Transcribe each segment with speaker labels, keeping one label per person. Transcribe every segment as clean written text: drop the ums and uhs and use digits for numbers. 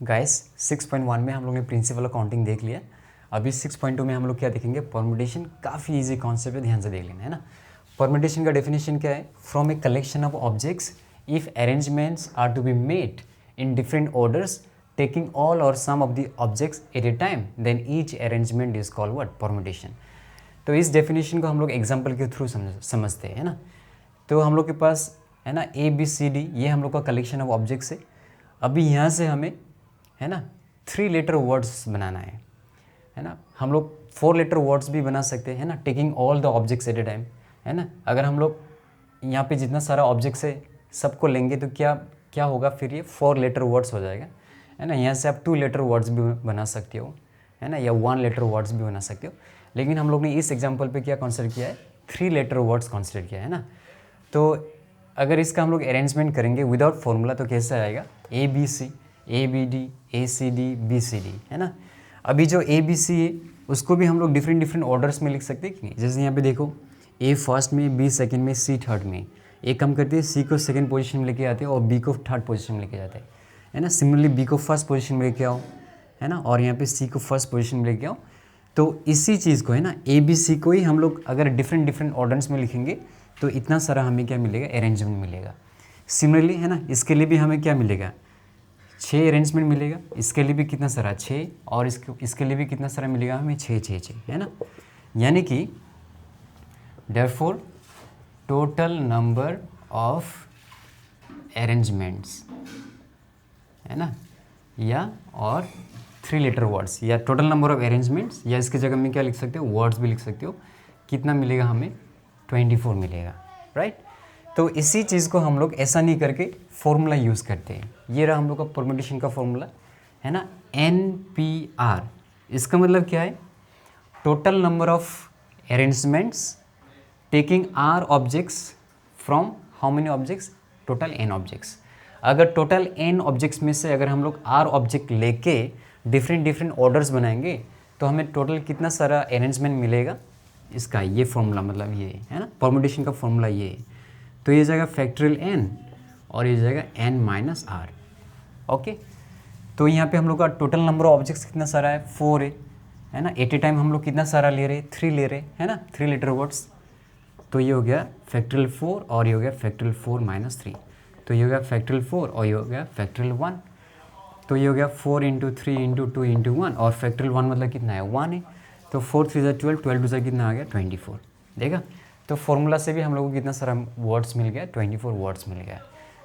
Speaker 1: Guys 6.1 में हम लोग ने प्रिंसिपल अकाउंटिंग देख लिया। अभी 6.2 में हम लोग क्या देखेंगे, परमुटेशन। काफ़ी इजी कॉन्सेप्ट है, ध्यान से देख लेना, है ना। परमुटेशन का डेफिनेशन क्या है, from a collection of objects if arrangements are to be made in different orders taking all और some of the objects at a time then each arrangement is called what, permutation. तो इस definition को हम लोग example के through समझते हैं, है ना। तो हम लोग के पास है ना ABCD, ये हम लोग का कलेक्शन ऑफ ऑब्जेक्ट्स है। अभी यहाँ से हमें है ना 3 लेटर वर्ड्स बनाना है ना। हम लोग 4 लेटर वर्ड्स भी बना सकते हैं, है ना, taking all the objects at a time, है ना। अगर हम लोग यहाँ पे जितना सारा ऑब्जेक्ट्स है सबको लेंगे तो क्या क्या होगा, फिर ये 4 लेटर वर्ड्स हो जाएगा, है ना। यहाँ से आप 2 लेटर वर्ड्स भी बना सकते हो, है ना, या 1 लेटर वर्ड्स भी बना सकते हो। लेकिन हम लोग ने इस एग्जाम्पल पे क्या कंसिडर किया है, 3 लेटर वर्ड्स कंसिडर किया है ना। तो अगर इसका हम लोग अरेंजमेंट करेंगे विदाउट फॉर्मूला तो कैसा आएगा, ABC, ABD, ACD, BCD, है ना। अभी जो ABC है उसको भी हम लोग डिफरेंट ऑर्डर्स में लिख सकते हैं कि नहीं। जैसे यहाँ पे देखो, A फर्स्ट में, B सेकंड में, C थर्ड में। A कम करते हैं, C को सेकंड पोजीशन में लेके आते हैं और B को थर्ड पोजीशन में लेके जाते हैं, है ना। सिमिलरली B को फर्स्ट पोजीशन में लेके आओ, है ना, और यहाँ पे C को फर्स्ट पोजीशन में लेके आओ। तो इसी चीज़ को है ना ABC को ही हम लोग अगर डिफरेंट ऑर्डर्स में लिखेंगे तो इतना सारा हमें क्या मिलेगा, अरेंजमेंट मिलेगा। सिमिलरली है ना, इसके लिए भी हमें क्या मिलेगा, 6 अरेंजमेंट मिलेगा। इसके लिए भी कितना सारा, 6, और इसके लिए भी कितना सारा मिलेगा हमें, 6, है ना। यानी कि therefore total number of arrangements, है ना, या और 3 लेटर वर्ड्स, या टोटल नंबर ऑफ अरेंजमेंट्स, या इसकी जगह में क्या लिख सकते हो, वर्ड्स भी लिख सकते हो। कितना मिलेगा हमें, 24 मिलेगा, राइट। तो इसी चीज़ को हम लोग ऐसा नहीं करके फॉर्मूला यूज़ करते हैं। ये रहा हम लोग का परमुटेशन का फॉर्मूला, है ना, NPR। इसका मतलब क्या है, total number of arrangements taking R objects from how many objects, total N objects. अगर टोटल N ऑब्जेक्ट्स में से अगर हम लोग R ऑब्जेक्ट लेके डिफरेंट ऑर्डर्स बनाएंगे तो हमें टोटल कितना सारा अरेंजमेंट मिलेगा, इसका ये फॉर्मूला, मतलब ये है ना, परमुटेशन का फॉर्मूला ये है। तो ये जाएगा फैक्टोरियल N और ये जाएगा N - R, ओके। तो यहाँ पे हम लोग का टोटल नंबर ऑफ ऑब्जेक्ट्स कितना सारा है, 4 है ना। एट ए टाइम हम लोग कितना सारा ले रहे, 3 ले रहे, है ना, 3 लेटर वर्ड्स। तो ये हो गया फैक्टोरियल 4 और ये हो गया फैक्टोरियल 4 - 3। तो ये हो गया फैक्टोरियल 4 और ये हो गया फैक्टोरियल 1। तो ये हो गया 4 × 3 × 2 × 1, और फैक्टोरियल 1 मतलब कितना है, 1 है। तो 4 × 3 = 12, 12 × 2 कितना आ गया, 24। देखा, तो फॉर्मूला से भी हम लोग को कितना सारा वर्ड्स मिल गया, 24 वर्ड्स मिल गया।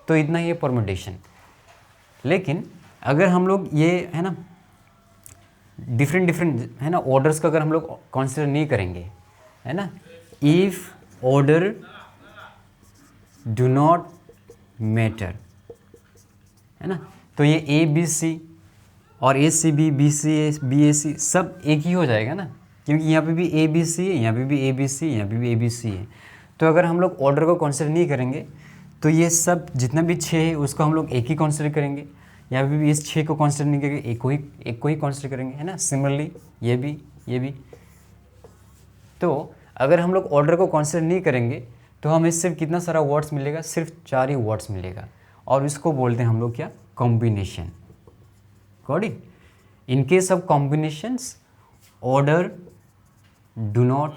Speaker 1: तो इतना ही है परमुटेशन। लेकिन अगर हम लोग ये है ना डिफरेंट है ना ऑर्डर्स का अगर हम लोग कंसिडर नहीं करेंगे, है ना, if order do not matter, है ना, तो ये ABC और ACB, BCA, BAC सब एक ही हो जाएगा ना, क्योंकि यहाँ पे भी ABC है, यहाँ पे भी ABC है, यहाँ पे भी ABC है। तो अगर हम लोग ऑर्डर को कंसिडर नहीं करेंगे तो ये सब जितना भी 6 है उसको हम लोग एक ही कंसिडर करेंगे, यहाँ पे भी इस 6 को कंसिडर नहीं करेंगे, एक को ही कंसिडर करेंगे, है ना। सिमिलरली ये भी। तो अगर हम लोग ऑर्डर को कंसिडर नहीं करेंगे तो हमें सिर्फ कितना सारा वर्ड्स मिलेगा, सिर्फ 4 ही वर्ड्स मिलेगा, और इसको बोलते हैं हम लोग क्या, combination. Got it. In case of combinations order do not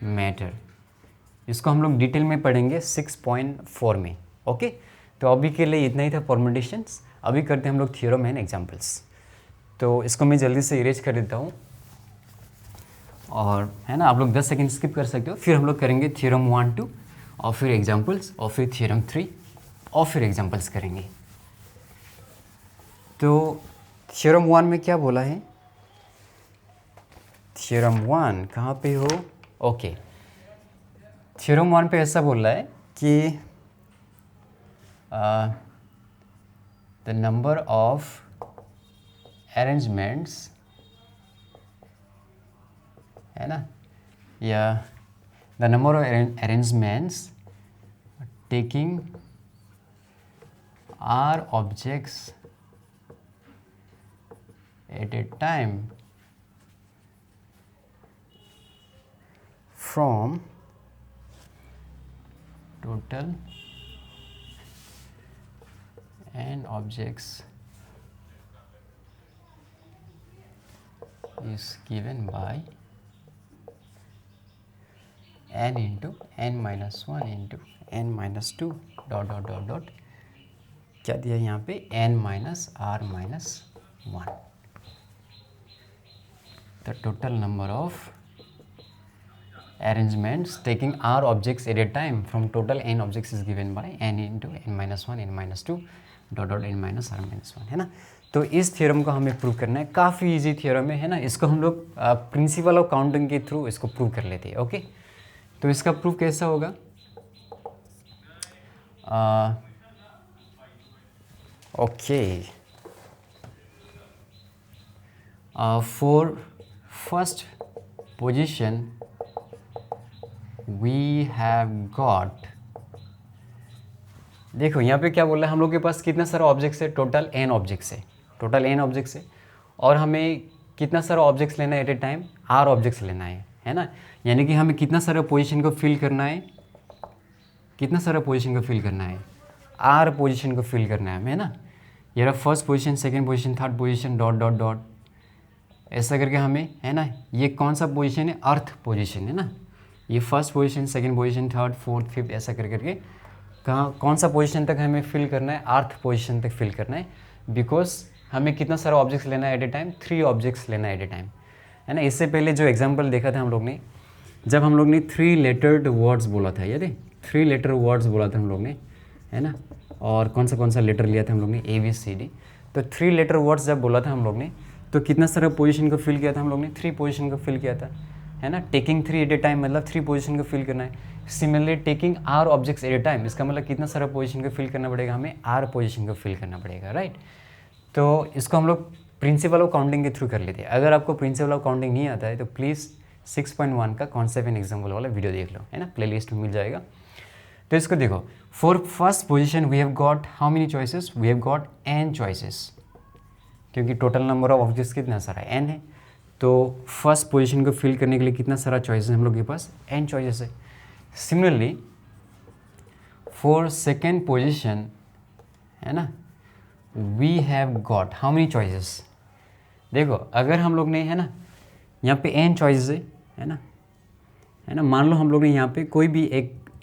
Speaker 1: matter. इसको हम लोग डिटेल में पढ़ेंगे 6.4 में, ओके। तो अभी के लिए इतना ही था परमुटेशंस। अभी करते हैं हम लोग थ्योरम एंड एग्जांपल्स। तो इसको मैं जल्दी से इरेज कर देता हूँ, और है ना आप लोग 10 सेकंड स्किप कर सकते हो। फिर हम लोग करेंगे थ्योरम 1, 2, और फिर एग्जांपल्स, और फिर थ्योरम 3, और फिर एग्जांपल्स करेंगे। तो थ्योरम 1 में क्या बोला है, थ्योरम 1 कहाँ पे हो, ओके। थ्योरम 1 पे ऐसा बोल रहा है कि द नंबर ऑफ अरेंजमेंट्स, है ना, या the number of arrangements taking R objects at a time from total N objects is given by n into n minus 1 into n minus 2 dot dot dot dot क्या दिया यहाँ पे n minus R minus 1. The total number of arrangements taking r objects at a time from total n objects is given by n into n minus 1 n minus 2 dot dot n minus R minus 1, है ना. तो इस theorem को हमें prove करना है, काफ़ी easy theorem है ना. इसको हम लोग प्रिंसिपल ऑफ काउंटिंग के थ्रू इसको प्रूव कर लेते हैं. ओके, तो इसका प्रूफ कैसा होगा? Okay, for first position we have got, देखो यहाँ पे क्या बोल रहा है, हम लोग के पास कितना सारा ऑब्जेक्ट्स है, टोटल n ऑब्जेक्ट्स है, टोटल n ऑब्जेक्ट्स है, और हमें कितना सारा ऑब्जेक्ट्स लेना है at a time, r objects लेना है ना. यानी कि हमें कितना सारा पोजीशन को फिल करना है, कितना सारा पोजीशन को फिल करना है, r पोजीशन को फिल करना है हमें, है ना. ये रहा first position, second position, third position, dot dot dot, ऐसा करके हमें, है ना. ये कौन सा पोजीशन है? अर्थ पोजीशन है ना. ये first position, second position, third, fourth, fifth, ऐसा कर करके कहाँ कौन सा पोजीशन तक हमें फिल करना है? अर्थ पोजीशन तक फिल करना है. बिकॉज हमें कितना सारा ऑब्जेक्ट्स लेना है एट ए टाइम? 3 ऑब्जेक्ट्स लेना है एट ए टाइम, है ना. इससे पहले जो एग्जांपल देखा था हम लोग ने, जब हम लोग ने 3 लेटर्ड वर्ड्स बोला था, याद है? 3 लेटर वर्ड्स बोला था हम लोग ने, है ना. और कौन सा लेटर लिया था हम लोग ने? ABCD. तो 3 लेटर वर्ड्स जब बोला था हम लोग ने, तो कितना सारा पोजीशन को फिल किया था हम लोग ने? 3 पोजीशन को फिल किया था, है ना. टेकिंग 3 एट ए टाइम मतलब 3 पोजीशन को फिल करना है. Similarly taking r objects at a time, इसका मतलब कितना सारा पोजीशन को फिल करना पड़ेगा हमें? r पोजीशन को फिल करना पड़ेगा, राइट. तो इसको हम लोग प्रिंसिपल ऑफ काउंटिंग के थ्रू कर लेते हैं. अगर आपको प्रिंसिपल ऑफ काउंटिंग नहीं आता है तो प्लीज़ 6.1 का कॉन्सेप्ट एंड एग्जाम्पल वाला वीडियो देख लो, है ना, प्लेलिस्ट में मिल जाएगा. तो इसको देखो, for first position we have got how many choices? We have got n choices, क्योंकि टोटल नंबर ऑफ ऑब्जेक्ट्स कितना सारा n है. तो फर्स्ट पोजीशन को फिल करने के लिए कितना सारा चॉइसेस हम लोग के पास? n चॉइसेस है. सिमिलरली फॉर सेकेंड पोजीशन, है ना, we have got how many choices? देखो अगर हम लोग ने, है ना, यहाँ पे n चॉइसेस है ना, है ना. मान लो हम लोग ने यहाँ पे कोई भी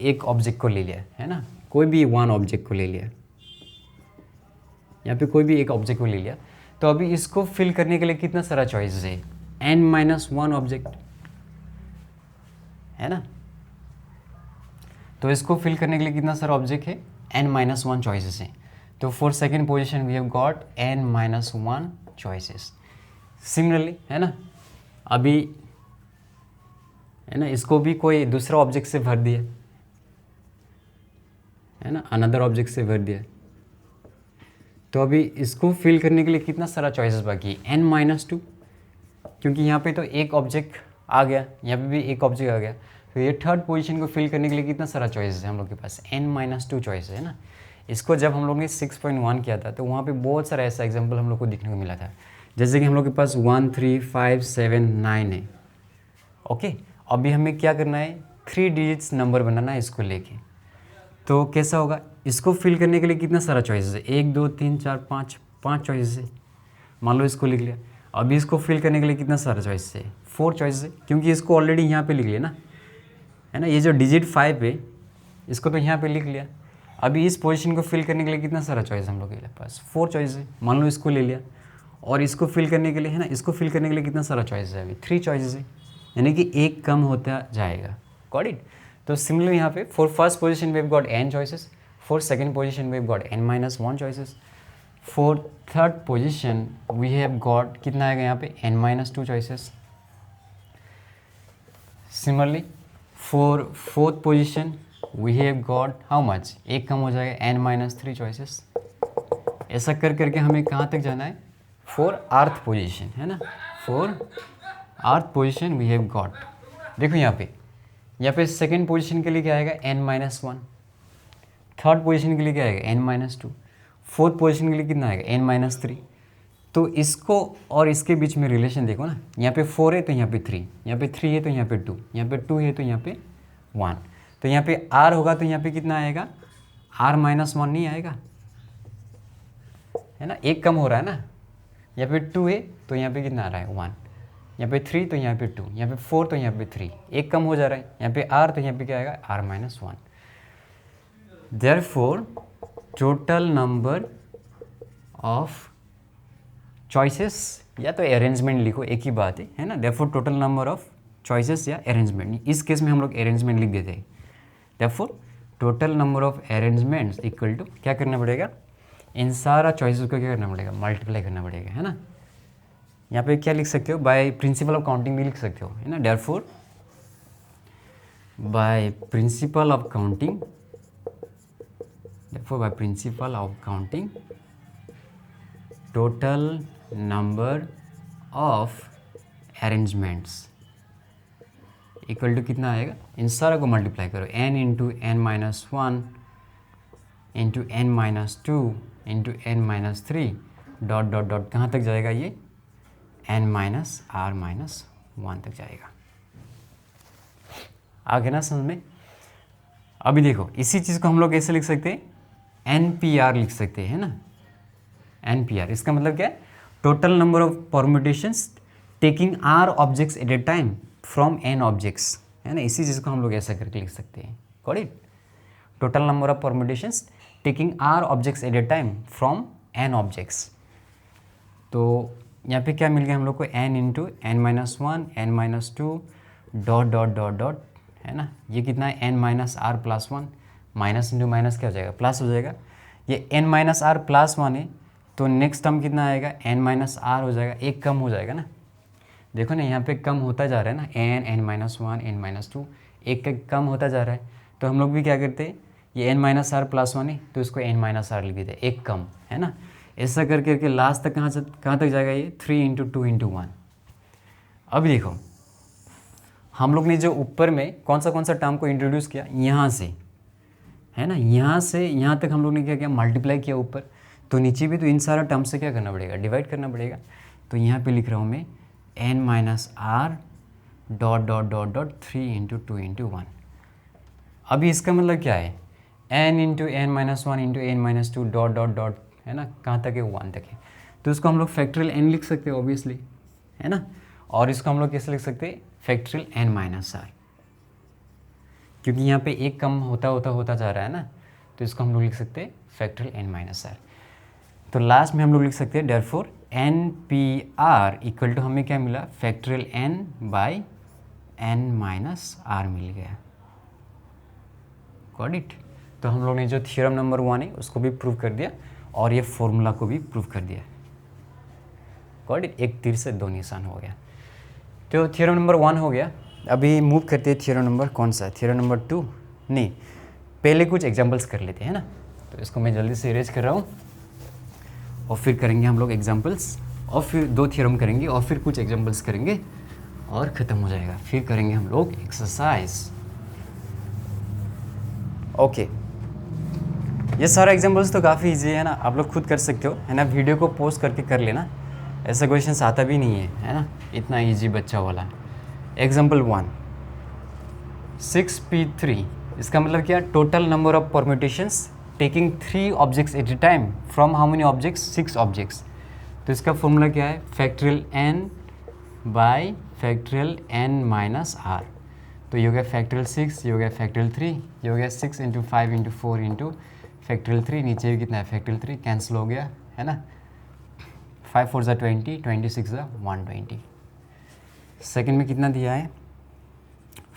Speaker 1: एक ऑब्जेक्ट को ले लिया, है ना, कोई भी 1 ऑब्जेक्ट को ले लिया, यहाँ पे कोई भी एक ऑब्जेक्ट को ले लिया. तो अभी इसको फिल करने के लिए कितना सारा चॉइसेस है? n-1 ऑब्जेक्ट, है ना. तो इसको फिल करने के लिए कितना सारा ऑब्जेक्ट है? n-1 चॉइसेस हैं. तो for second position we have got n-1 choices. Similarly, है ना, अभी, है ना, इसको भी कोई दूसरा ऑब्जेक्ट से भर दिया, है ना, अनदर ऑब्जेक्ट से भर दिया. तो अभी इसको फिल करने के लिए कितना सारा चॉइसेस बाकी है? n-2, क्योंकि यहाँ पे तो एक ऑब्जेक्ट आ गया, यहाँ पे भी एक ऑब्जेक्ट आ गया. तो ये थर्ड पोजीशन को फिल करने के लिए कितना सारा चॉइसेस है हम लोग के पास? n-2 चॉइस है ना. इसको जब हम लोग ने 6.1 किया था तो वहाँ पे बहुत सारा ऐसा एग्जांपल हम लोग को देखने को मिला था. जैसे कि हम लोग के पास 1, 3, 5, 7, 9 है. ओके, अभी हमें क्या करना है? 3 डिजिट्स नंबर बनाना है इसको लेके. तो कैसा होगा? इसको फिल करने के लिए कितना सारा चॉइसेस है? 1, 2, 3, 4, 5 चॉइसेस है. मान लो इसको लिख लिया. अभी इसको फिल करने के लिए कितना सारा चॉइसेस है? 4 चॉइसेस है, क्योंकि इसको ऑलरेडी यहाँ पे लिख लिया ना, है ना. ये जो डिजिट 5 है इसको तो यहाँ पे लिख लिया. अभी इस पोजीशन को फिल करने के लिए कितना सारा चॉइस हम लोग के पास? 4 चॉइस है. मान लो इसको ले लिया, और इसको फिल करने के लिए, है ना, इसको फिल करने के लिए कितना सारा चॉइस है? अभी 3 चॉइसेस है, यानी कि एक कम होता जाएगा. Got it. तो सिमिलर यहाँ पे for first position we have got n choices, for second position we have got n-1 choices, for third position we have got कितना आएगा यहाँ पे? n-2 choices. Similarly for fourth position we have got how much? एक कम हो जाएगा, n-3 choices. ऐसा कर करके हमें कहाँ तक जाना है? फॉर अर्थ पोजीशन, है ना. For rth position we have got, देखो यहाँ पे सेकेंड पोजीशन के लिए क्या आएगा? n-1. थर्ड पोजीशन के लिए क्या आएगा? n-2. फोर्थ पोजीशन के लिए कितना आएगा? n-3. तो इसको और इसके बीच में रिलेशन देखो ना, यहाँ पे 4 है तो यहाँ पे 3, यहाँ पे 3 है तो यहाँ पे 2, यहाँ पे 2 है तो यहाँ पे 1. तो यहाँ पे r होगा तो यहाँ पे कितना आएगा? r-1 नहीं आएगा, है ना. एक कम हो रहा है ना. यहाँ पे 2 है तो यहाँ पे कितना आ रहा है? 1. यहाँ पे 3 तो यहाँ पे 2, यहाँ पे 4 तो यहाँ पे 3, एक कम हो जा रहा है, यहाँ पे r तो यहाँ पे क्या आएगा r-1। Therefore total number of choices, या तो अरेंजमेंट लिखो, एक ही बात है ना। Therefore total number of choices या अरेंजमेंट, इस केस में हम लोग अरेंजमेंट लिख देते हैं। Therefore total number of arrangements equal to क्या करना पड़ेगा, इन सारा चॉइसेस को क्या करना पड़ेगा, मल्टीप्लाई करना पड़ेगा, है ना। यहाँ पे क्या लिख सकते हो, बाय प्रिंसिपल ऑफ काउंटिंग भी लिख सकते हो, है ना। Therefore by principle of counting, therefore by principle of counting total number of arrangements equal to कितना आएगा, इन सारा को मल्टीप्लाई करो, n into n minus 1 into n minus 2 into n minus 3 dot dot dot कहाँ तक जाएगा, ये n माइनस r माइनस 1 तक जाएगा। आगे ना समझ में। अभी देखो इसी चीज़ को हम लोग कैसे लिख सकते हैं, NPR लिख सकते हैं, है ना। NPR इसका मतलब क्या है, total number of permutations taking r objects at a time from n objects, है ना। इसी चीज़ को हम लोग ऐसा करके लिख सकते हैं, got it. Total number of permutations taking r objects at a time from n objects. तो यहाँ पे क्या मिल गया हम लोग को, n into n minus 1 n minus 2 dot dot dot dot, है ना। ये कितना है, n minus r plus 1, minus into minus क्या हो जाएगा, प्लस हो जाएगा। ये n माइनस r प्लस 1 है, तो नेक्स्ट टर्म कितना आएगा, n माइनस r हो जाएगा, एक कम हो जाएगा ना। देखो ना यहाँ पे कम होता जा रहा है ना, n माइनस 1 n माइनस 2, एक कम होता जा रहा है। तो हम लोग भी क्या करते हैं, ये n माइनस r प्लस 1 है तो इसको n माइनस r लिख देते हैं, एक कम, है ना। ऐसा कर करके लास्ट तक कहाँ तक जाएगा, ये 3 इंटू 2 इंटू 1। अभी देखो हम लोग ने जो ऊपर में कौन सा टर्म को इंट्रोड्यूस किया, यहाँ से, है ना, यहाँ से यहाँ तक हम लोग ने क्या किया, मल्टीप्लाई किया ऊपर, तो नीचे भी तो इन सारा टर्म से क्या करना पड़ेगा, डिवाइड करना पड़ेगा। तो यहाँ पे लिख रहा हूँ मैं n minus r dot dot dot dot 3 into 2 into 1। अभी इसका मतलब क्या है, n into n minus 1 into n minus 2 dot dot dot, है ना, कहाँ तक है, 1 तक है। तो इसको हम लोग फैक्टोरियल n लिख सकते हैं ऑब्वियसली, है ना। और इसको हम लोग कैसे लिख सकते हैं, फैक्टोरियल n माइनस r, क्योंकि यहाँ पे एक कम होता जा रहा है ना, तो इसको हम लोग लिख सकते हैं फैक्टोरियल n माइनस r। तो लास्ट में हम लोग लिख सकते हैं देयरफॉर NPR इक्वल टू हमें क्या मिला, factorial n by n minus r मिल गया, गॉट इट। तो हम लोग ने जो थ्योरम नंबर 1 है उसको भी प्रूव कर दिया और ये फॉर्मूला को भी प्रूव कर दिया, गॉट इट। एक तीर से दो निशान हो गया। तो थ्योरम नंबर 1 हो गया। अभी मूव करते हैं थ्योरम नंबर कौन सा, थ्योरम नंबर 2, नहीं पहले कुछ एग्जांपल्स कर लेते हैं ना। तो इसको मैं जल्दी से इरेज कर रहा हूँ और फिर करेंगे हम लोग एग्जांपल्स, और फिर 2 थ्योरम करेंगे और फिर कुछ एग्जांपल्स करेंगे और ख़त्म हो जाएगा। फिर करेंगे हम लोग एक्सरसाइज, ओके। ये सारा एग्जांपल्स तो काफ़ी इजी है ना, आप लोग खुद कर सकते हो, है ना। वीडियो को पोस्ट करके कर लेना, ऐसा क्वेश्चन आता भी नहीं है ना, इतना इजी बच्चा वाला। एग्जांपल 1 6p3, इसका मतलब क्या, total number of permutations taking 3 objects at a time from how many objects, 6 objects. तो इसका फॉर्मूला क्या है, factorial n by factorial n minus r। तो ये हो गया फैक्टोरियल 6, ये हो गया फैक्टोरियल 3, ये हो गया 6 इंटू 5 इंटू 4 इंटू फैक्टोरियल 3, नीचे भी कितना है फैक्टोरियल 3, कैंसिल हो गया, है ना। 5 4 20, 26 120। सेकंड में कितना दिया है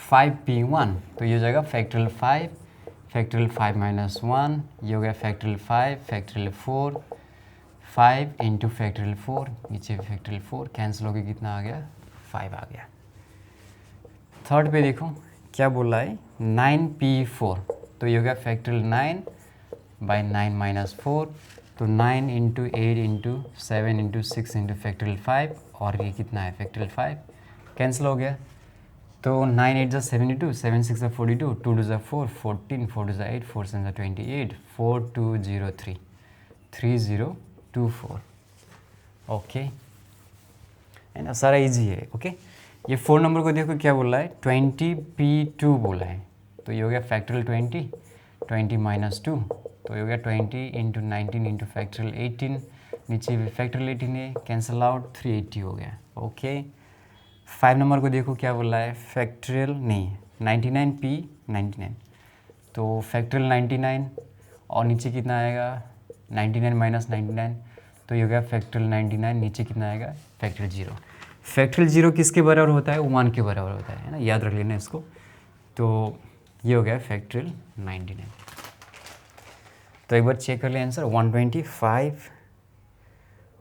Speaker 1: 5p1, तो ये हो जाएगा फैक्टोरियल 5, फैक्टोरियल 5 माइनस 1, ये हो गया फैक्टोरियल 5, फैक्टोरियल 4, 5 इंटू फैक्टोरियल 4, नीचे फैक्टोरियल 4, कैंसिल हो गया, कितना आ गया 5 आ गया। थर्ड पे देखो क्या बोल रहा है 9p4, तो ये हो गया फैक्टोरियल 9 बाई 9 माइनस 4, तो 9 into 8 into 7 into 6 into factorial 5, और ये कितना है फैक्टोरियल 5, कैंसिल हो गया। तो 9 8 = 72, 7 6 = 42, 2 2 = 4, 14, 4 2 = 8, 4 7 = 28, 4203, 3024, ओके, है ना, सारा इजी है, ओके। ये 4 नंबर को देखो क्या बोल रहा है 20p2 बोला है, तो ये हो गया फैक्टोरियल 20, 20 माइनस 2, तो ये हो गया 20 इंटू 19 इंटू फैक्टोरियल 18, नीचे भी फैक्टोरियल 18 है, कैंसिल आउट 380 हो गया, ओके। 5 नंबर को देखो क्या बोला है, फैक्ट्रियल नहीं 99p 99, तो फैक्ट्रियल 99 और नीचे कितना आएगा 99 माइनस 99, तो ये हो गया फैक्ट्रियल 99, नीचे कितना आएगा फैक्ट्रियल 0। फैक्ट्रियल 0 किसके बराबर होता है, 1 के बराबर होता है ना, याद रख लेना इसको। तो ये हो गया फैक्ट्रियल 99। तो एक बार चेक कर ले आंसर, 125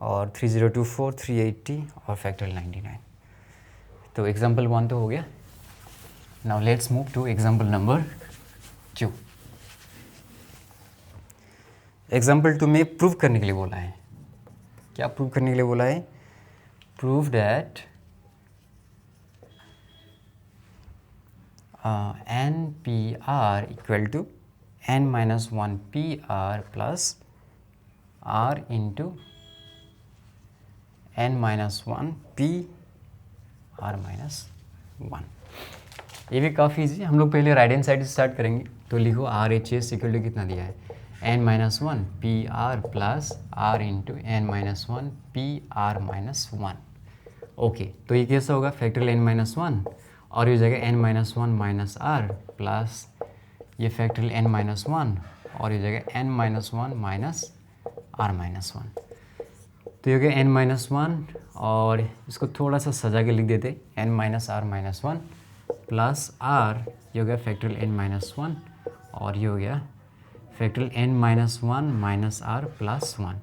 Speaker 1: और 3024 380 और फैक्ट्रियल 99। तो एग्जाम्पल 1 तो हो गया। Now let's move to example number 2। Example 2 में प्रूव करने के लिए बोला है। क्या प्रूव करने के लिए बोला है, prove that NPR equal to n-1 PR plus R into n-1 PR-1। ये भी काफ़ी ईजी। हम लोग पहले राइट हैंड साइड से स्टार्ट करेंगे। तो लिखो RHS इक्वल टू कितना दिया है, n-1 PR plus R into n-1 PR-1। Okay, तो ये कैसा होगा, फैक्टरियल n-1 और ये हो जाएगा n-1 माइनस R प्लस ये फैक्टरियल n-1 और ये हो जाएगा n-1 माइनस R-1। तो ये हो गया n-1 और इसको थोड़ा सा सजा के लिख देते, n-R-1 प्लस R, ये हो गया फैक्टरियल n-1 और ये हो गया factorial n-1 minus R plus 1।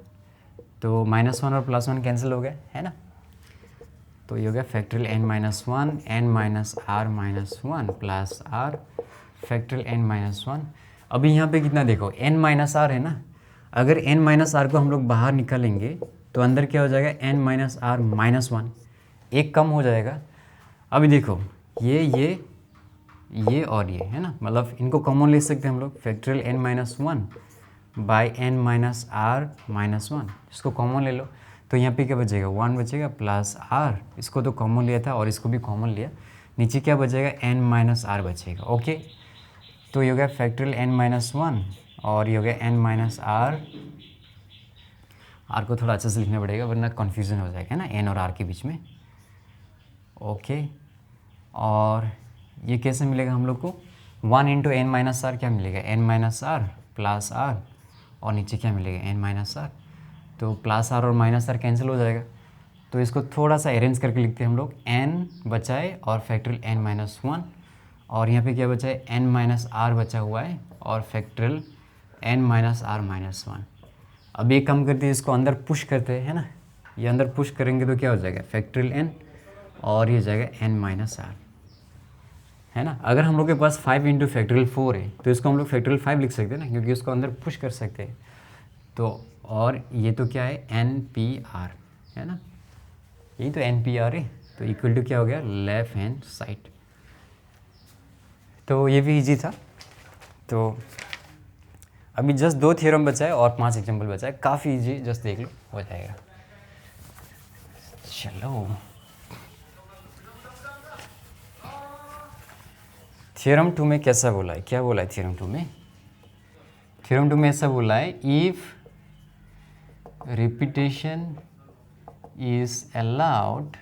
Speaker 1: तो -1 और +1 कैंसिल हो गए, है ना। तो ये हो गया factorial n-1 n-R-1 plus R factorial n-1। अभी यहाँ पे कितना देखो n-R है ना, अगर n-R को हम लोग बाहर निकालेंगे तो अंदर क्या हो जाएगा n-R-1, एक कम हो जाएगा। अभी देखो ये और ये है ना, मतलब इनको कॉमन ले सकते हैं हम लोग, फैक्टरियल n-1 बाई n-R-1, इसको कॉमन ले लो। तो यहाँ पे क्या बचेगा, 1 बचेगा प्लस R, इसको तो कॉमन लिया था और इसको भी कॉमन लिया, नीचे क्या बचेगा n-R बचेगा। ओके, तो ये हो गया फैक्टरियल n-1 और ये हो गया n-R को थोड़ा अच्छे से लिखना पड़ेगा वरना कन्फ्यूज़न हो जाएगा, है ना, n और r के बीच में। ओके, और ये कैसे मिलेगा हम लोग को, 1 इंटू n-R क्या मिलेगा, n-R प्लस R और नीचे क्या मिलेगा n-R, तो प्लस R और माइनस R कैंसिल हो जाएगा। तो इसको थोड़ा सा अरेंज करके लिखते हैं हम लोग, n बचाए और फैक्टरियल n-1 और यहाँ पे क्या बचा है n-R बचा हुआ है और फैक्टरियल n-R-1। अब ये कम करते हैं, इसको अंदर पुश करते हैं, है ना, ये अंदर पुश करेंगे तो क्या हो जाएगा फैक्टरियल n और ये हो जाएगा n-R, है ना। अगर हम लोग के पास 5 इंटू फैक्टरियल 4 है तो इसको हम लोग फैक्टरियल 5 लिख सकते हैं ना, क्योंकि उसको अंदर पुश कर सकते हैं। तो और ये तो क्या है NPR, है ना, यही तो NPR है, तो इक्वल टू क्या हो गया लेफ्ट हैंड साइड। तो ये भी इजी था। तो अभी जस्ट 2 थ्योरम बचा है और 5 एग्जाम्पल बचा है, काफ़ी इजी, जस्ट देख लो हो जाएगा। चलो थ्योरम 2 में कैसा बोला है, क्या बोला है थ्योरम 2 में, थ्योरम 2 में ऐसा बोला है, if repetition is allowed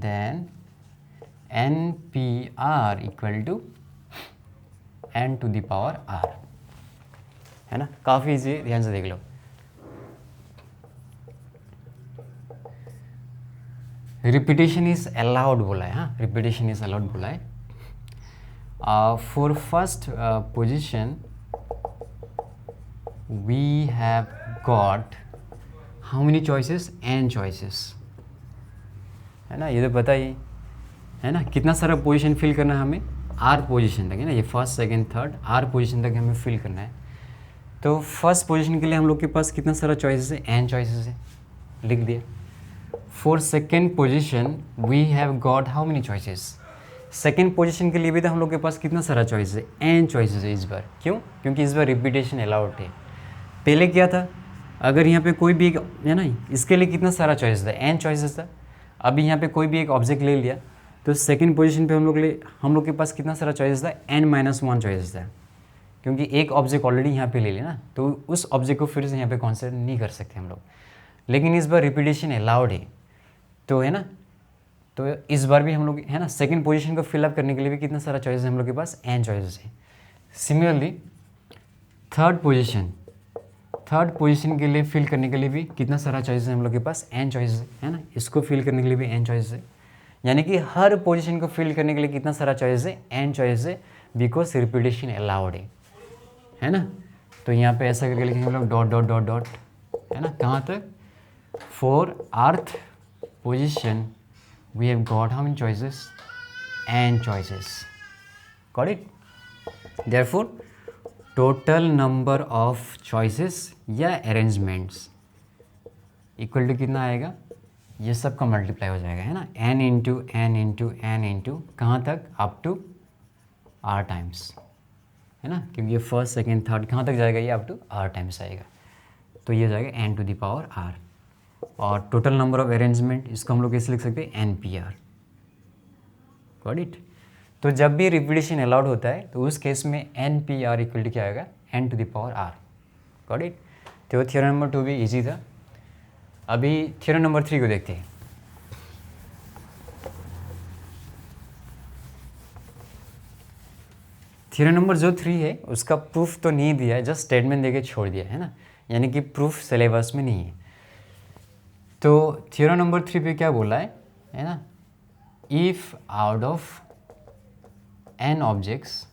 Speaker 1: then NPR equal to n to the power r, है ना, काफ़ी इजी, ध्यान से देख लो। रिपीटेशन इज अलाउड बोला है, हाँ रिपीटेशन इज अलाउड बोला है। For first position we have got how many choices, n choices, है ना, ये तो पता ही है ना, कितना सारा पोजीशन फिल करना है हमें, r पोजीशन तक, है ना, ये first second third r position तक हमें फिल करना है। तो फर्स्ट पोजीशन के लिए हम लोग के पास कितना सारा चॉइसेस है, n चॉइसेस है, लिख दिया। For second position we have got how many choices, second position के लिए भी तो हम लोग के पास कितना सारा चॉइसेस है, n चॉइसेस है इस बार। क्यों, क्योंकि इस बार रिपीटेशन अलाउड है। पहले क्या था, अगर यहाँ पे कोई भी एक, है ना, इसके लिए कितना सारा चॉइस था, n चॉइसेस था। अभी यहाँ पे कोई भी एक ऑब्जेक्ट ले लिया तो सेकंड पोजीशन पे हम लोग के पास कितना सारा चॉइस था, n-1 चॉइस था, क्योंकि एक ऑब्जेक्ट ऑलरेडी यहाँ पे ले लिया ना, तो उस ऑब्जेक्ट को फिर से यहाँ पे कंसीडर नहीं कर सकते हम लोग। लेकिन इस बार रिपीटेशन अलाउड है, तो है ना, तो इस बार भी हम लोग है ना सेकंड पोजीशन को फिलअप करने के लिए भी कितना सारा चॉइसेस हम लोग के पास n चॉइसेस है। सिमिलरली थर्ड पोजीशन के लिए फिल करने के लिए भी कितना सारा चॉइसेस हम लोग के पास n चॉइसेस है ना, इसको फिल करने के लिए भी n चॉइसेस है, यानी कि हर पोजीशन को फिल करने के लिए कितना सारा चॉइस है, n चॉइस है, बिकॉज रिपीटेशन अलाउड है ना। तो यहाँ पे ऐसा करके लिखेंगे हम लोग डॉट डॉट डॉट डॉट है ना, कहाँ तक, for rth position we have got how many choices, n choices, got it. Therefore total number of choices या अरेंजमेंट्स इक्वल टू कितना आएगा, ये सब का मल्टीप्लाई हो जाएगा है ना, n into n into n into कहाँ तक, अप टू r टाइम्स है ना, क्योंकि ये फर्स्ट सेकेंड थर्ड कहाँ तक जाएगा, ये अप टू r टाइम्स आएगा। तो ये जाएगा n to the power r। और टोटल नंबर ऑफ अरेंजमेंट इसको हम लोग कैसे लिख सकते हैं, NPR, गॉट इट। तो जब भी रिपीटेशन अलाउड होता है तो उस केस में NPR इक्वल टू क्या आएगा, n to the power r, got it. तो थ्योरम नंबर 2 भी इजी था। अभी थ्योरम नंबर 3 को देखते हैं। थ्योरम नंबर जो 3 है उसका प्रूफ तो नहीं दिया है, जस्ट स्टेटमेंट देके छोड़ दिया है ना, यानी कि प्रूफ सिलेबस में नहीं है। तो थ्योरम नंबर 3 पे क्या बोला है ना, if out of n objects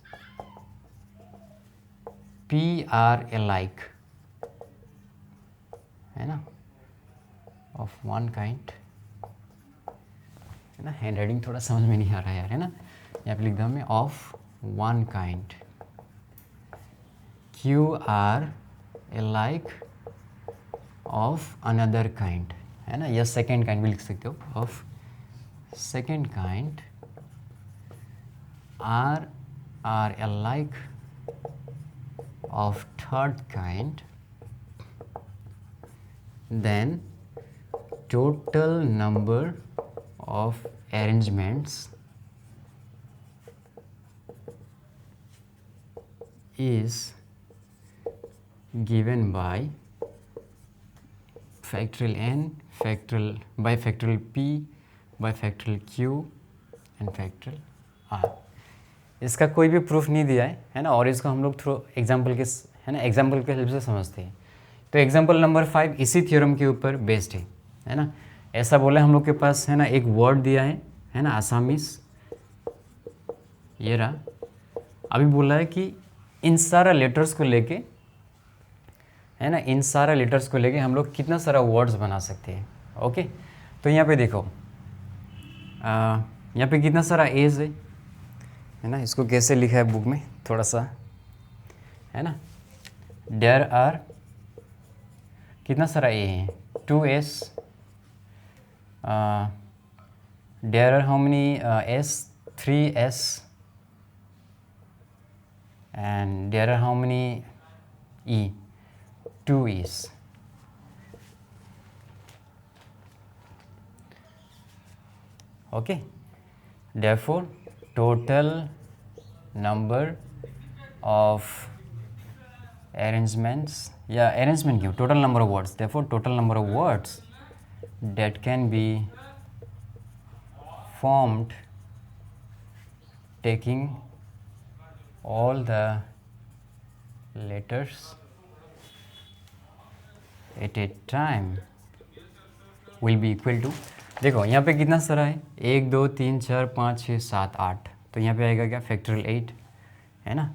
Speaker 1: p are alike है ना, ऑफ वन काइंड है ना, हैंड राइटिंग थोड़ा समझ में नहीं आ रहा है यार है ना, यहाँ पे लिख दूँ मैं, of one kind q are alike of another kind है ना, या सेकेंड काइंड भी लिख सकते हो, of second kind are alike of third kind, then total number of arrangements is given by factorial n, factorial by factorial p, by factorial q and factorial r। इसका कोई भी प्रूफ नहीं दिया है ना, और इसको हम लोग थ्रू एग्जाम्पल के है ना, एग्जाम्पल के हेल्प से समझते हैं। तो एग्जाम्पल नंबर 5 इसी थ्योरम के ऊपर बेस्ड है ना। ऐसा बोला हम लोग के पास है ना, एक वर्ड दिया है ना, आसामीज, ये रहा। अभी बोला है कि इन सारा लेटर्स को लेके है ना, इन सारा लेटर्स को लेके हम लोग कितना सारा वर्ड्स बना सकते हैं। ओके, तो यहाँ पे देखो, यहाँ पे कितना सारा एज है ना, इसको कैसे लिखा है बुक में थोड़ा सा है ना, देयर आर कितना सारा ए है, 2s, there are how many s, 3s, and there are how many e, 2 e's। okay, therefore total number of arrangements, या arrangement क्यों, total number of words, therefore total number of words that can be formed taking all the letters at a time will be equal to, देखो यहाँ पे कितना सारा है, 1 2 3 4 5 6 7 8, तो यहाँ पे आएगा क्या, फैक्टोरियल 8 है ना।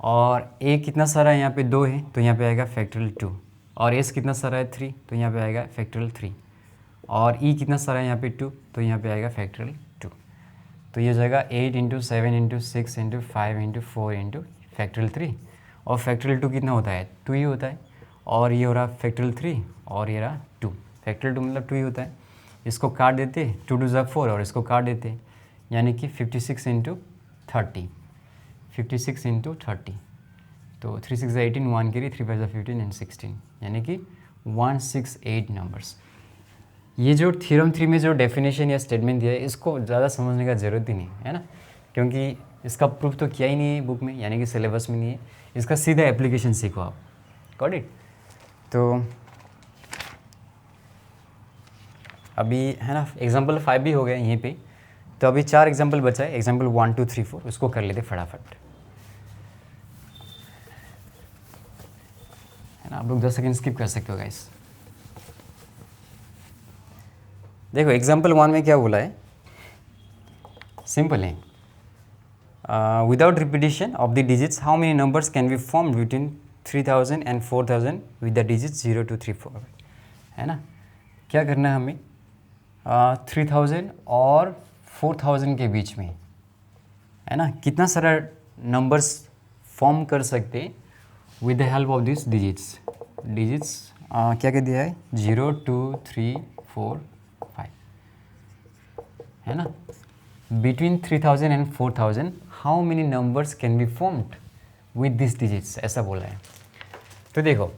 Speaker 1: और ए कितना सारा है, यहाँ पे 2 है, तो यहाँ पे आएगा फैक्टोरियल 2। और एस कितना सारा है, 3, तो यहाँ पे आएगा फैक्टोरियल 3। और ई कितना सारा है यहाँ पे 2, तो यहाँ पे आएगा फैक्टोरियल 2। तो ये हो जाएगा 8 × 7 × 6 × 5 × 4 × फैक्टोरियल 3। और फैक्टोरियल 2 कितना होता है, 2 ही होता है। और ये हो रहा फैक्टोरियल 3 और ये रहा 2, फैक्टोरियल 2 मतलब 2 ही होता है। इसको काट देते, 2 2 = 4 और इसको काट देते, यानी कि 56 × 30, 56 × 30, तो 3 6 18, 1 carry, 3 5 15 and 16, यानी कि 168 नंबर्स। ये जो थ्योरम 3 में जो डेफिनेशन या स्टेटमेंट दिया है, इसको ज़्यादा समझने का ज़रूरत ही नहीं है ना, क्योंकि इसका प्रूफ तो किया ही नहीं है बुक में, यानी कि सिलेबस में नहीं है। इसका सीधा एप्लीकेशन सीखो आप, गॉट इट। तो अभी है ना, एग्जाम्पल 5 भी हो गया यहीं पे, तो अभी 4 एग्जाम्पल बचा है, एग्जाम्पल 1 2 3 4, उसको कर लेते फटाफट, है ना। आप लोग 10 सेकेंड स्किप कर सकते हो गाइस। देखो एग्जाम्पल 1 में क्या बोला है, सिंपल है, without repetition of the digits how many numbers can be form between 3000 and 4000 with the digits 0 2 3 4, है ना। क्या करना है हमें, 3000 और 4000 के बीच में, है ना, कितना सारा नंबर्स फॉर्म कर सकते with the help of this digits. क्या क्या दिया है, 0 2 3 4 5, है ना। Between 3000 and 4000 how many numbers can be formed with this digits, ऐसा बोला है। तो देखो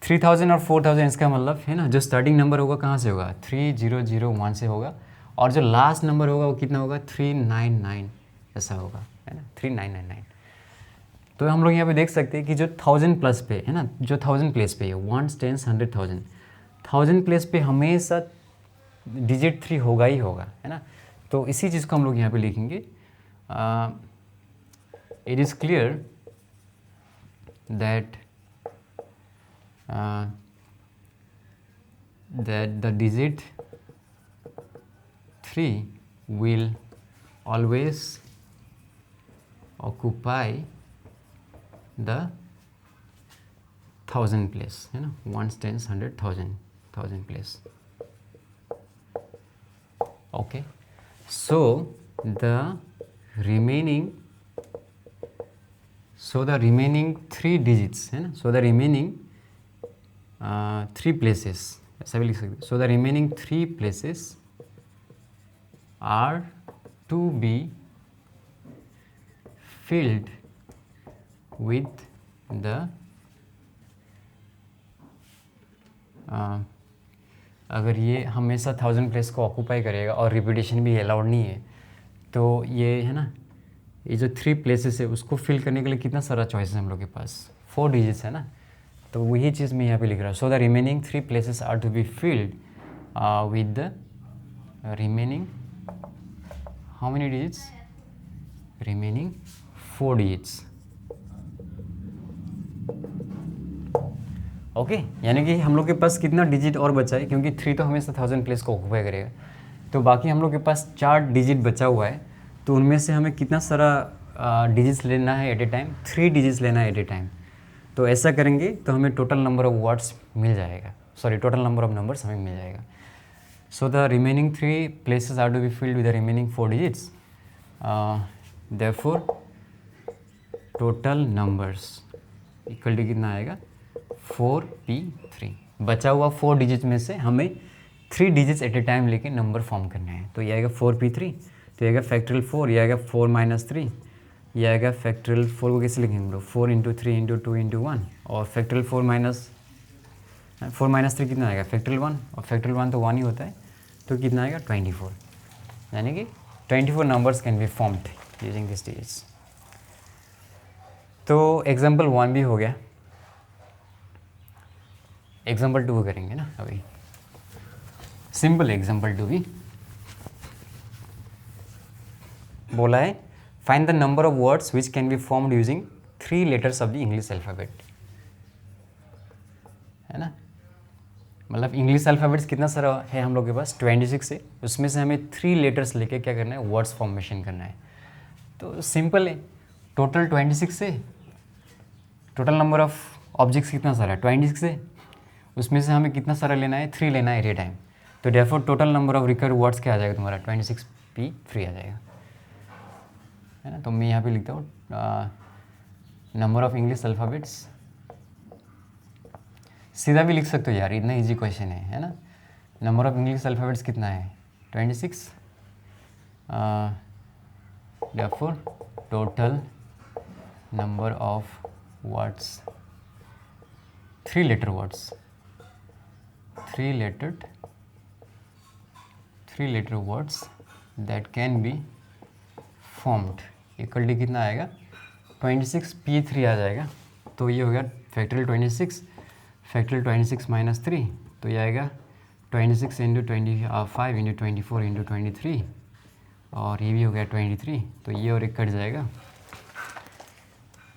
Speaker 1: 3000 और 4000 इसका मतलब है ना, जो स्टार्टिंग नंबर होगा कहाँ से होगा, 3001 से होगा, और जो लास्ट नंबर होगा वो कितना होगा, 399, ऐसा होगा, है ना, 3999। तो हम लोग यहाँ पे देख सकते हैं कि जो 1000 प्लस पे है ना, जो 1000 प्लेस पे है, 1 10 100 1000, 1000 प्लेस पे हमेशा डिजिट 3 होगा ही होगा, है ना। तो इसी चीज़ को हम लोग यहाँ पे लिखेंगे, it is clear that that the digit 3 will always occupy the 1000 place, है ना, 1 10 100 1000 place, okay. So the remaining 3 digits, है ना, so the remaining 3 places, ऐसा भी लिख सकते, so the remaining 3 places are to be filled with the अगर ये हमेशा 1000 प्लेस को ऑक्यूपाई करेगा और रिपीटेशन भी अलाउड नहीं है, तो ये है ना, ये जो 3 प्लेसेस है उसको फिल करने के लिए कितना सारा चॉइस है हम लोग के पास, 4 डिजिट्स है ना। तो वही चीज़ मैं यहाँ पे लिख रहा हूँ, so the remaining 3 places are to be filled with the remaining how many digits, remaining 4 digits, okay. यानी कि हम लोग के पास कितना डिजिट और बचा है, क्योंकि 3 तो हमेशा 1000 प्लेस को ऑक्यूपाई करेगा, तो बाकी हम लोग के पास 4 डिजिट बचा हुआ है। तो उनमें से हमें कितना सारा डिजिट्स लेना है एट ए टाइम, 3 डिजिट्स लेना है एट ए टाइम। तो ऐसा करेंगे तो हमें टोटल नंबर ऑफ वर्ड्स मिल जाएगा, sorry total number of numbers हमें मिल जाएगा। So the remaining 3 places are to be filled with the remaining 4 digits, therefore total numbers equal to कितना आएगा, 4p3। बचा हुआ 4 डिजिट में से हमें 3 डिजिट्स एट ए टाइम लेके नंबर फॉर्म करना है। तो ये आएगा 4p3, तो ये आएगा फैक्टोरियल 4, ये आएगा 4 - 3, ये आएगा फैक्टोरियल 4 को कैसे लिखेंगे हम लोग, 4 × 3 × 2 × 1, और फैक्टोरियल 4 - 3 कितना आएगा, फैक्टोरियल 1, और फैक्टोरियल 1 तो 1 ही होता है, तो कितना आएगा 24, यानी कि 24 numbers can be formed using this digits. तो एग्जाम्पल 1 भी हो गया, एग्जाम्पल 2 करेंगे ना अभी, सिंपल एग्जाम्पल 2 भी बोला है, find the number of words which can be formed using 3 letters of the English alphabet, है ना। मतलब इंग्लिश अल्फ़ाबेट्स कितना सारा है हम लोग के पास, 26 है, उसमें से हमें 3 लेटर्स लेके क्या करना है, वर्ड्स फॉर्मेशन करना है। तो सिंपल है, टोटल 26 है, टोटल नंबर ऑफ ऑब्जेक्ट्स कितना सारा है, 26 है, उसमें से हमें कितना सारा लेना है, 3 लेना है एट ए टाइम। तो therefore total number of record words क्या आ जाएगा तुम्हारा, 26p3 आ जाएगा, है ना। तो मैं यहाँ पे लिखता हूँ नंबर ऑफ इंग्लिश अल्फ़ाबेट्स, सीधा भी लिख सकते हो यार, इतना इजी क्वेश्चन है ना। नंबर ऑफ इंग्लिश अल्फ़ाबेट्स कितना है, 26, therefore total number of words, 3 letter words, 3 letter words that can be formed equal to कितना आएगा, 26p3 आ जाएगा। तो ये हो गया फैक्टोरियल 26 - 3, तो ये आएगा 26 इंटू 25 इंटू 24 इंटू 23 और ये भी हो गया 23, तो ये और एक कट जाएगा,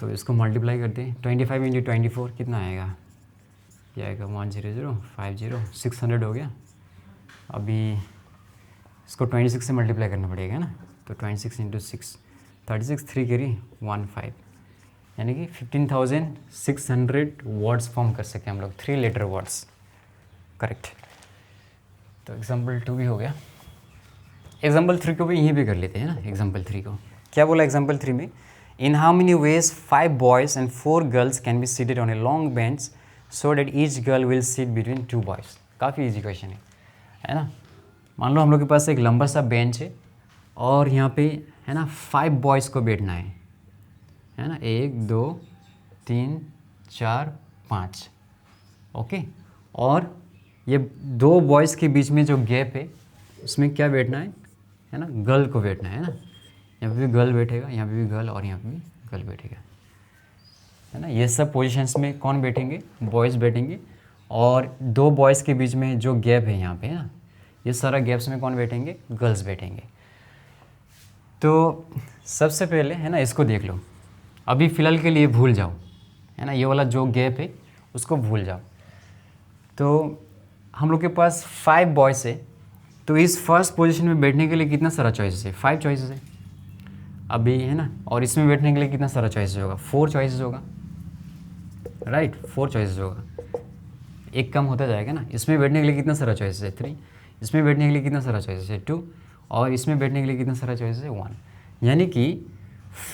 Speaker 1: तो इसको मल्टीप्लाई करते हैं। 25 इंटू 24 कितना आएगा, ये आएगा 10050 600 हो गया। अभी इसको 26 से मल्टीप्लाई करना पड़ेगा ना, तो 26 इंटू 6 36 3 करी 15, यानी कि 15,600 वर्ड्स फॉर्म कर सके हम लोग, 3 लेटर वर्ड्स, करेक्ट। तो एग्जाम्पल 2 भी हो गया। एग्जाम्पल 3 को भी यहीं पे कर लेते हैं ना। एग्जाम्पल 3 को क्या बोला एग्जाम्पल 3 में, in how many ways 5 boys and 4 girls can be seated on a long bench so that each girl will seat between 2 boys. काफ़ी ईजी क्वेश्चन है ना। मान लो हम लोग के पास एक लंबा सा बेंच है और यहाँ पे है ना 5 बॉयज़ को बैठना है ना, 1 2 3 4 5, ओके। और ये 2 बॉयज़ के बीच में जो गैप है उसमें क्या बैठना है ना, गर्ल को बैठना है ना। यहाँ पे भी गर्ल बैठेगा, यहाँ पे भी गर्ल और यहाँ पे भी गर्ल बैठेगा, है ना। ये सब पोजीशंस में कौन बैठेंगे, बॉयज़ बैठेंगे, और 2 बॉयज़ के बीच में जो गैप है यहाँ पे है ना, ये सारा गैप्स में कौन बैठेंगे, गर्ल्स बैठेंगे। तो सबसे पहले है ना इसको देख लो, अभी फ़िलहाल के लिए भूल जाओ, है ना, ये वाला जो गैप है उसको भूल जाओ। तो हम लोग के पास 5 बॉयज़ है, तो इस फर्स्ट पोजीशन में बैठने के लिए कितना सारा चॉइसेस है, 5 चॉइसेस है अभी, है ना। और इसमें बैठने के लिए कितना सारा चॉइसेस होगा, 4 चॉइसेस होगा, राइट, 4 चॉइसेस होगा। एक कम होता जाएगा ना। इसमें बैठने के लिए कितना सारा चॉइसेस है, 3। इसमें बैठने के लिए कितना सारा चॉइसेस है, 2। और इसमें बैठने के लिए कितना सारा चॉइसेस है, 1। यानी कि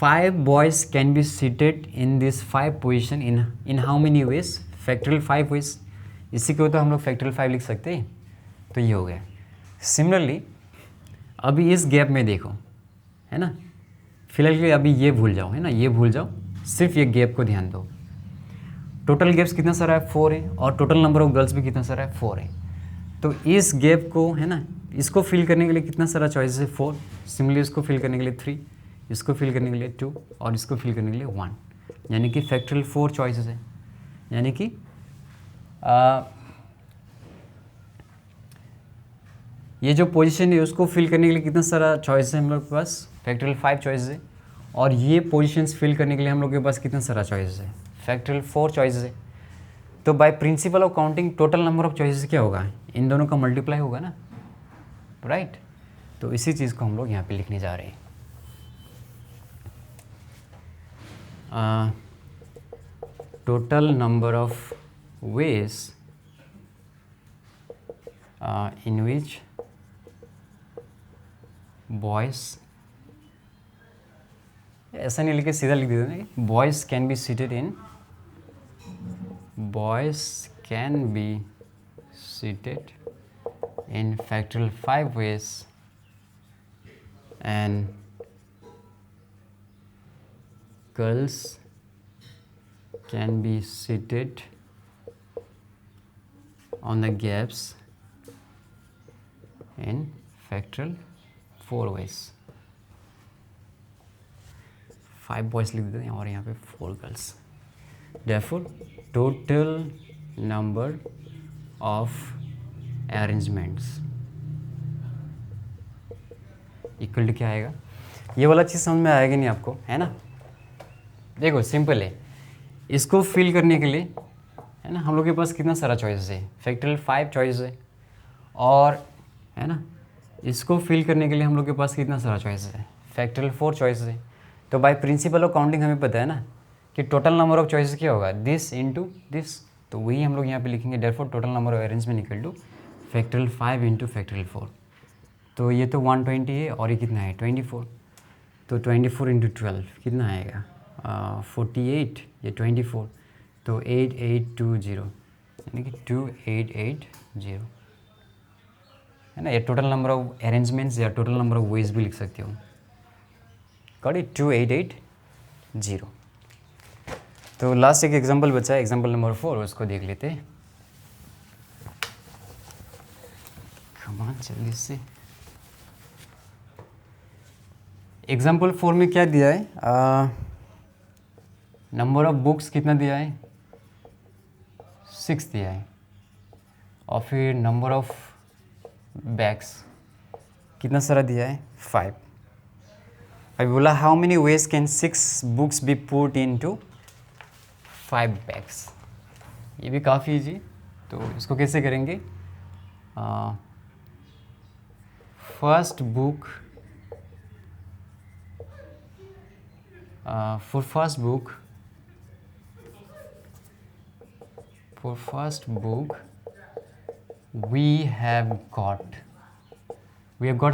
Speaker 1: 5 boys can be seated in this 5 position in how many ways, factorial 5 ways. इसी को तो हम लोग फैक्टोरियल 5 लिख सकते हैं, तो ये हो गया। सिमिलरली अभी इस गैप में देखो, है ना, फिलहाल के लिए अभी ये भूल जाओ, है ना, ये भूल जाओ, सिर्फ ये गैप को ध्यान दो। टोटल गैप्स कितना सारा है, 4 है, और टोटल नंबर ऑफ गर्ल्स भी कितना सारा है, 4 है। तो इस गैप को, है ना, इसको फिल करने के लिए कितना सारा चॉइसेस है, 4। सिमिलरली इसको फिल करने के लिए 3, इसको फिल करने के लिए 2, और इसको फिल करने के लिए 1, यानी कि फैक्टोरियल 4 चॉइसेस है। यानी कि ये जो पोजीशन है उसको फिल करने के लिए कितना सारा चॉइस है हम लोग के पास, फैक्टोरियल 5 चॉइस है। और ये पोजीशंस फिल करने के लिए हम लोग के पास कितना सारा चॉइस है, फैक्टोरियल 4 चॉइस है। तो by principle of counting total number of choices क्या होगा, इन दोनों का मल्टीप्लाई होगा ना, राइट। तो इसी चीज़ को हम लोग यहाँ पे लिखने जा रहे हैं। Total number of veg in which boys, ऐसा नहीं लिखे, सीधा लिख देते ना, boys can be seated in, boys can be seated in factorial 5 ways and girls can be seated on the gaps in factorial 4 ways। 5 boys लिख देते हैं और यहाँ पे 4 girls. Therefore total number of arrangements equal to क्या आएगा, ये वाला चीज़ समझ में आएगा नहीं आपको, है ना। देखो सिंपल है, इसको फिल करने के लिए, है ना, हम लोग के पास कितना सारा चॉइस है, फैक्टोरियल 5 चॉइस है, और है ना, इसको फिल करने के लिए हम लोग के पास कितना सारा चॉइस है, फैक्टोरियल 4 चॉइस है। तो बाय प्रिंसिपल ऑफ काउंटिंग हमें पता है ना कि टोटल नंबर ऑफ चॉइसेस क्या होगा, दिस इनटू दिस, तो वही हम लोग यहाँ पे लिखेंगे। Therefore total number of arrangement equal two factorial 5 into factorial 4। तो ये तो 120 है और ये कितना है 24, तो 24 इंटू 12 कितना आएगा 48, ये 24, तो 8820, यानी कि 2880, है ना। ये टोटल नंबर ऑफ अरेंजमेंट्स या टोटल नंबर ऑफ वेज भी लिख सकते हो, गॉट इट, 2880। तो लास्ट एक एग्जांपल बचा है, एग्जांपल नंबर 4, उसको देख लेते हैं। कमान जल्दी से। एग्जांपल 4 में क्या दिया है, नंबर ऑफ बुक्स कितना दिया है, 6 दिया है, और फिर नंबर ऑफ बैग्स, कितना सारा दिया है 5। अभी बोला how many veg can 6 books B put into 5 bags. ये भी काफ़ी इजी, तो इसको कैसे करेंगे? First book, for first book we have got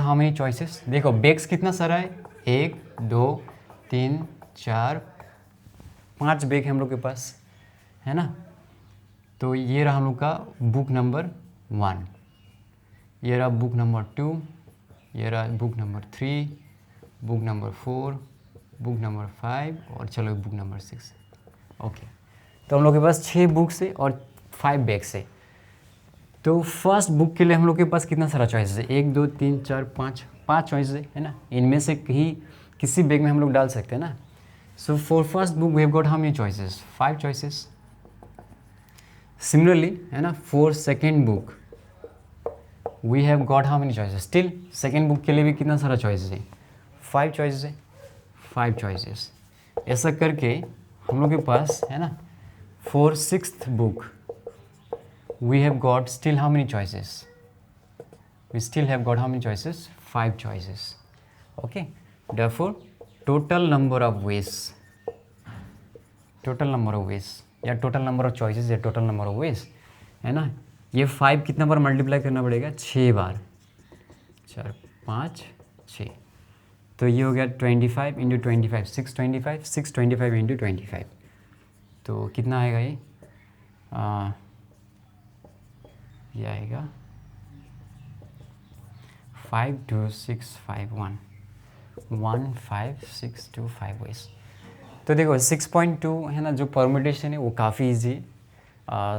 Speaker 1: how many choices? देखो बैग्स कितना सारा है, 1 2 3 4 5 बैग है हम लोग के पास, है ना। तो ये रहा हम लोग का बुक नंबर 1, ये रहा बुक नंबर 2, ये रहा book number 3, book number 4, book number 5 और चलो बुक नंबर 6। ओके, तो हम लोग के पास 6 बुक्स है और 5 बैग्स है। तो फर्स्ट बुक के लिए हम लोग के पास कितना सारा चॉइसेस है? 1 2 3 4 5 चॉइसेस है ना। इनमें से कहीं किसी बैग में हम लोग डाल सकते हैं ना। So for first book we have got how many choices? 5 choices. Similarly है ना, for second book we have got how many choices? Still second book के लिए भी कितना सारा चॉइसेस है? 5 चॉइसेस है, 5 चॉइसेस। ऐसा करके हम लोग के पास है ना, for sixth book we have got still how many choices? We still have got how many choices? 5 choices. Okay, therefore total number of ways, total number of ways या टोटल नंबर ऑफ चॉइसेस या total number of ways है ना, ये 5 कितना बार multiply करना पड़ेगा? 6 बार, 4 5 6। तो ये हो गया 25 इंटू 25, 625, 625 इंटू 25। तो कितना आएगा ये आएगा 52651, 15625 वेज। तो देखो 6.2 है ना, जो परम्यूटेशन है वो काफ़ी ईजी,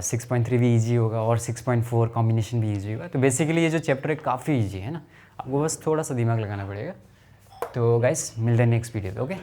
Speaker 1: 6.3 भी ईजी होगा और 6.4 कॉम्बिनेशन भी ईजी होगा। तो बेसिकली ये जो चैप्टर है काफ़ी ईजी है ना, आपको बस थोड़ा सा दिमाग लगाना पड़ेगा। तो गाइस मिलते हैं नेक्स्ट वीडियो पे। ओके।